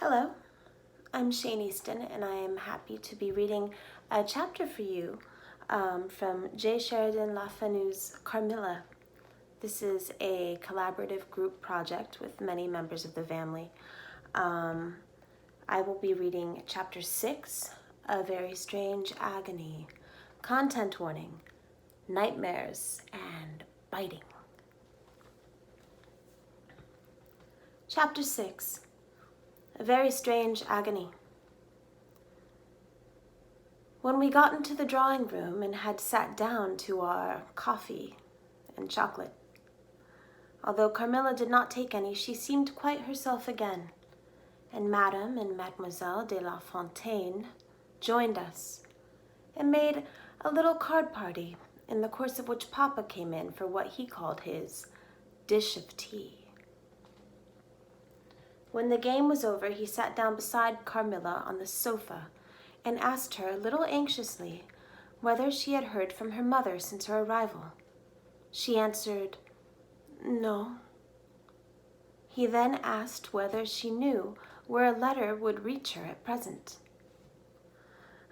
Hello, I'm Shayne Eastin, and I am happy to be reading a chapter for you from Sheridan Fanu's Carmilla. This is a collaborative group project with many members of the family. I will be reading Chapter 6, A Very Strange Agony. Content warning, nightmares and biting. Chapter 6, A Very Strange Agony. When we got into the drawing room and had sat down to our coffee and chocolate, although Carmilla did not take any, she seemed quite herself again, and Madame and Mademoiselle de la Fontaine joined us and made a little card party, in the course of which Papa came in for what he called his dish of tea. When the game was over, he sat down beside Carmilla on the sofa and asked her a little anxiously whether she had heard from her mother since her arrival. She answered, "No." He then asked whether she knew where a letter would reach her at present.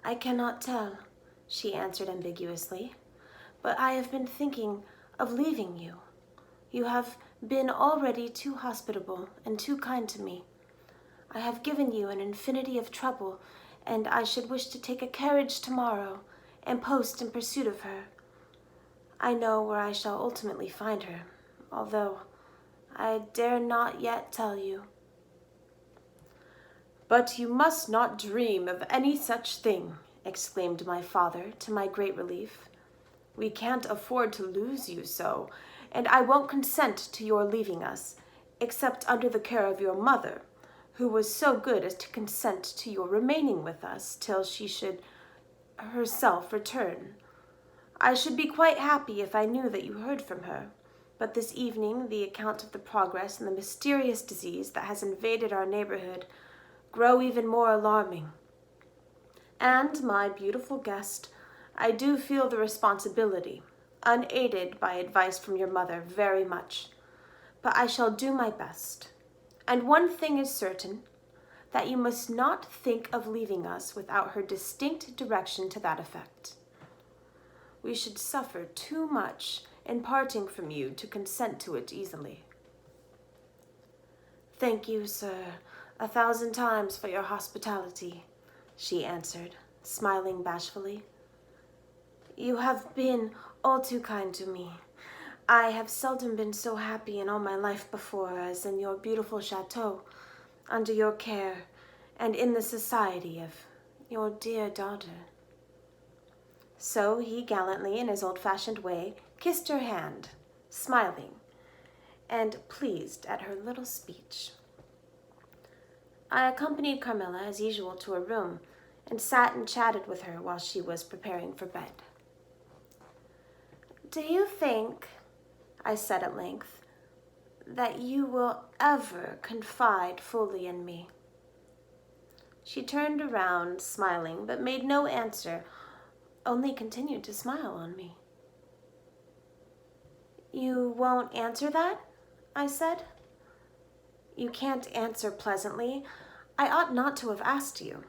"I cannot tell," she answered ambiguously, "but I have been thinking of leaving you. You have been already too hospitable and too kind to me. I have given you an infinity of trouble, and I should wish to take a carriage tomorrow and post in pursuit of her. I know where I shall ultimately find her, although I dare not yet tell you." "But you must not dream of any such thing," exclaimed my father, to my great relief. "We can't afford to lose you so, and I won't consent to your leaving us, except under the care of your mother, who was so good as to consent to your remaining with us till she should herself return. I should be quite happy if I knew that you heard from her, but this evening the account of the progress and the mysterious disease that has invaded our neighborhood grow even more alarming. And, my beautiful guest, I do feel the responsibility, unaided by advice from your mother, very much. But I shall do my best. And one thing is certain, that you must not think of leaving us without her distinct direction to that effect. We should suffer too much in parting from you to consent to it easily." "Thank you, sir, 1,000 times for your hospitality," she answered, smiling bashfully. "You have been all too kind to me. I have seldom been so happy in all my life before as in your beautiful chateau, under your care, and in the society of your dear daughter." So he gallantly, in his old-fashioned way, kissed her hand, smiling, and pleased at her little speech. I accompanied Carmilla, as usual, to her room, and sat and chatted with her while she was preparing for bed. "Do you think," I said at length, "that you will ever confide fully in me?" She turned around, smiling, but made no answer, only continued to smile on me. "You won't answer that?" I said. "You can't answer pleasantly. I ought not to have asked you."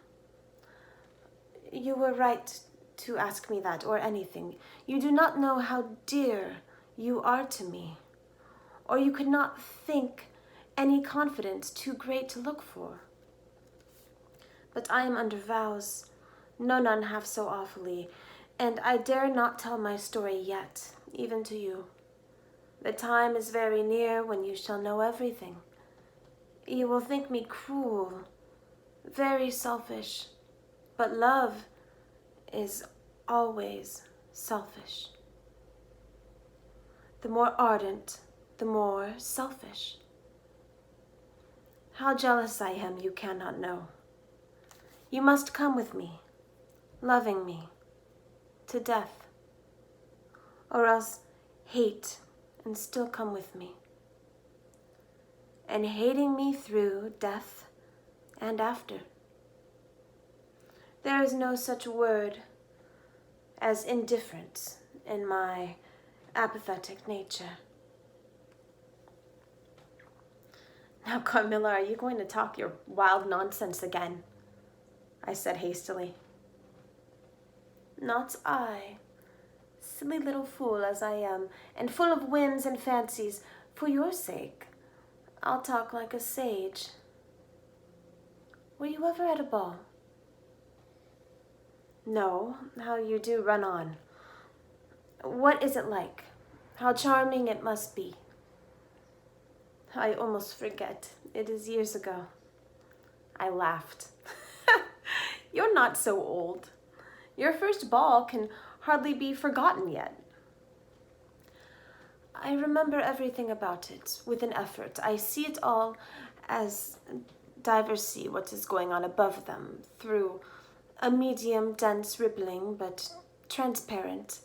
"You were right to ask me that, or anything. You do not know how dear you are to me, or you could not think any confidence too great to look for. But I am under vows, no nun half so awfully, and I dare not tell my story yet, even to you. The time is very near when you shall know everything. You will think me cruel, very selfish, but love is always selfish. The more ardent, the more selfish. How jealous I am, you cannot know. You must come with me, loving me, to death, or else hate and still come with me, and hating me through death and after. There is no such word as indifference in my apathetic nature. Now, Carmilla, are you going to talk your wild nonsense again? I said hastily. Not I. Silly little fool as I am, and full of whims and fancies, for your sake, I'll talk like a sage. Were you ever at a ball? No, how you do run on. What is it like? How charming it must be. I almost forget. It is years ago. I laughed. You're not so old. Your first ball can hardly be forgotten yet. I remember everything about it with an effort. I see it all as divers see what is going on above them, through a medium, dense, rippling, but transparent.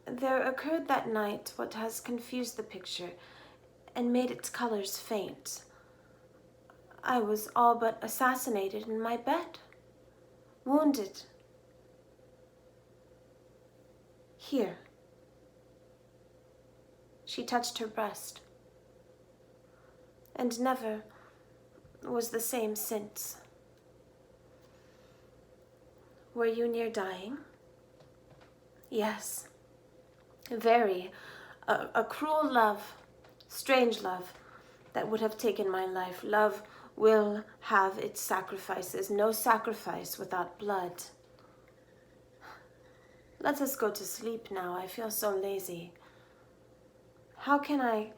There occurred that night what has confused the picture and made its colors faint. I was all but assassinated in my bed, wounded. Here. She touched her breast, and never was the same since. Were you near dying? Yes, very. A cruel love, strange love, that would have taken my life. Love will have its sacrifices, no sacrifice without blood. Let us go to sleep now. I feel so lazy. How can I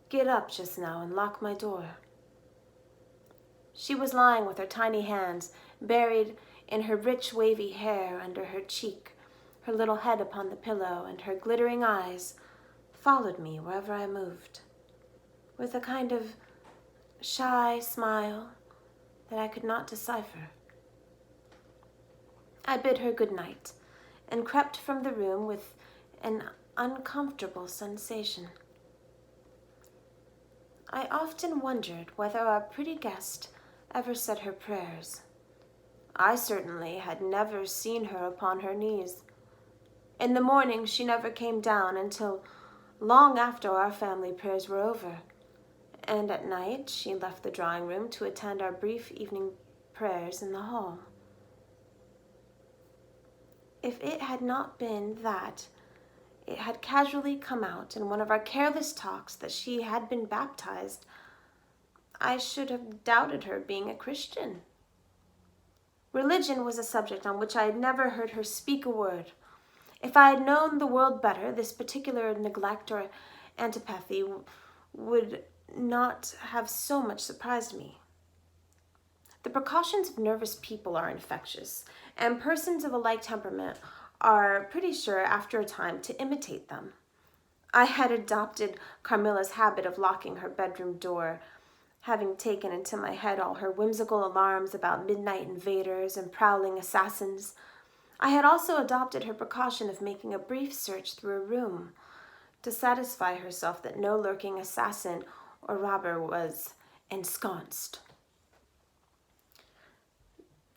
get up just now and lock my door? She was lying with her tiny hands buried in her rich wavy hair under her cheek, her little head upon the pillow, and her glittering eyes followed me wherever I moved, with a kind of shy smile that I could not decipher. I bid her good night and crept from the room with an uncomfortable sensation. I often wondered whether our pretty guest ever said her prayers. I certainly had never seen her upon her knees. In the morning she never came down until long after our family prayers were over, and at night she left the drawing room to attend our brief evening prayers in the hall. If it had not been that it had casually come out in one of our careless talks that she had been baptized, I should have doubted her being a Christian. Religion was a subject on which I had never heard her speak a word. If I had known the world better, this particular neglect or antipathy would not have so much surprised me. The precautions of nervous people are infectious, and persons of a like temperament are pretty sure after a time to imitate them. I had adopted Carmilla's habit of locking her bedroom door, having taken into my head all her whimsical alarms about midnight invaders and prowling assassins. I had also adopted her precaution of making a brief search through a room to satisfy herself that no lurking assassin or robber was ensconced.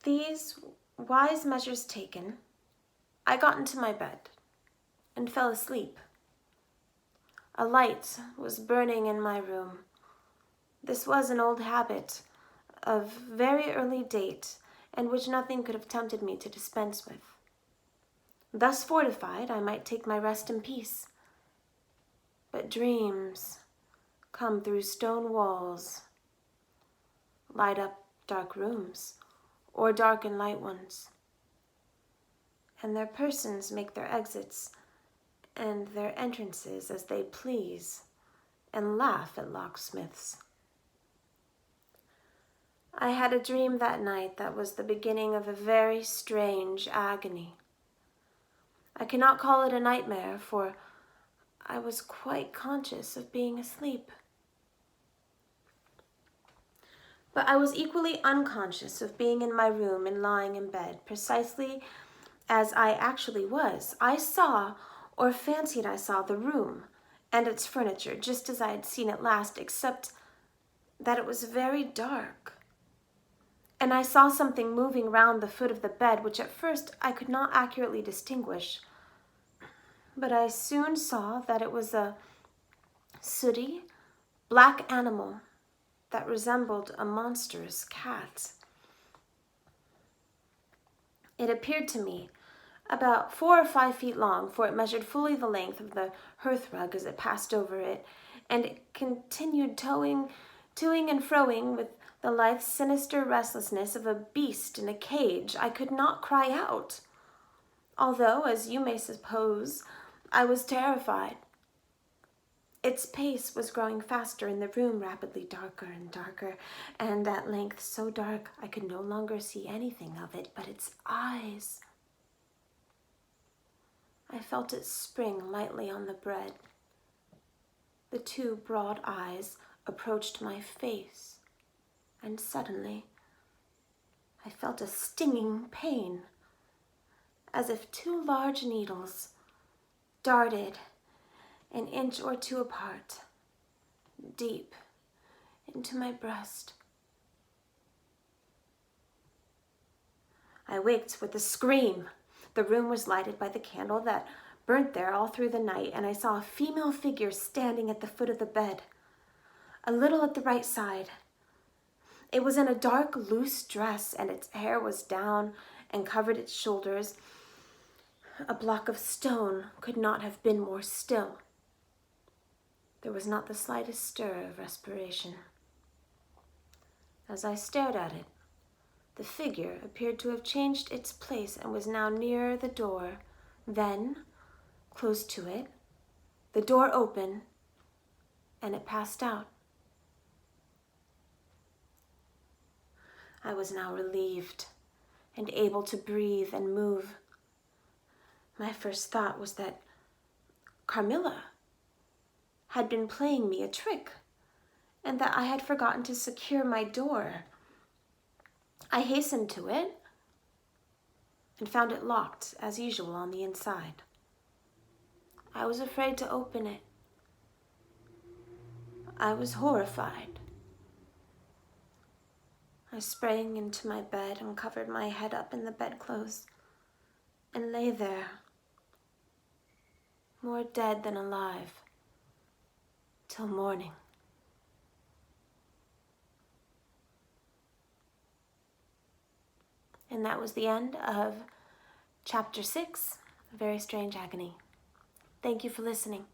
These wise measures taken, I got into my bed and fell asleep. A light was burning in my room. This was an old habit of very early date, and which nothing could have tempted me to dispense with. Thus fortified, I might take my rest in peace. But dreams come through stone walls, light up dark rooms, or darken light ones, and their persons make their exits and their entrances as they please, and laugh at locksmiths. I had a dream that night that was the beginning of a very strange agony. I cannot call it a nightmare, for I was quite conscious of being asleep. But I was equally unconscious of being in my room and lying in bed, precisely as I actually was. I saw, or fancied I saw, the room and its furniture just as I had seen it last, except that it was very dark. And I saw something moving round the foot of the bed, which at first I could not accurately distinguish. But I soon saw that it was a sooty, black animal that resembled a monstrous cat. It appeared to me about 4 or 5 feet long, for it measured fully the length of the hearthrug as it passed over it, and it continued toing and froing with the lithe, sinister restlessness of a beast in a cage. I could not cry out, although, as you may suppose, I was terrified. Its pace was growing faster and the room rapidly darker and darker, and at length so dark I could no longer see anything of it but its eyes. I felt it spring lightly on the bread. The 2 broad eyes approached my face, and suddenly I felt a stinging pain, as if 2 large needles darted an inch or 2 apart, deep into my breast. I waked with a scream. The room was lighted by the candle that burnt there all through the night, and I saw a female figure standing at the foot of the bed, a little at the right side. It was in a dark, loose dress, and its hair was down and covered its shoulders. A block of stone could not have been more still. There was not the slightest stir of respiration. As I stared at it, the figure appeared to have changed its place and was now nearer the door. Then, close to it, the door opened, and it passed out. I was now relieved and able to breathe and move. My first thought was that Carmilla had been playing me a trick, and that I had forgotten to secure my door. I hastened to it and found it locked, as usual, on the inside. I was afraid to open it. I was horrified. I sprang into my bed and covered my head up in the bedclothes and lay there, more dead than alive, till morning. And that was the end of Chapter 6, A Very Strange Agony. Thank you for listening.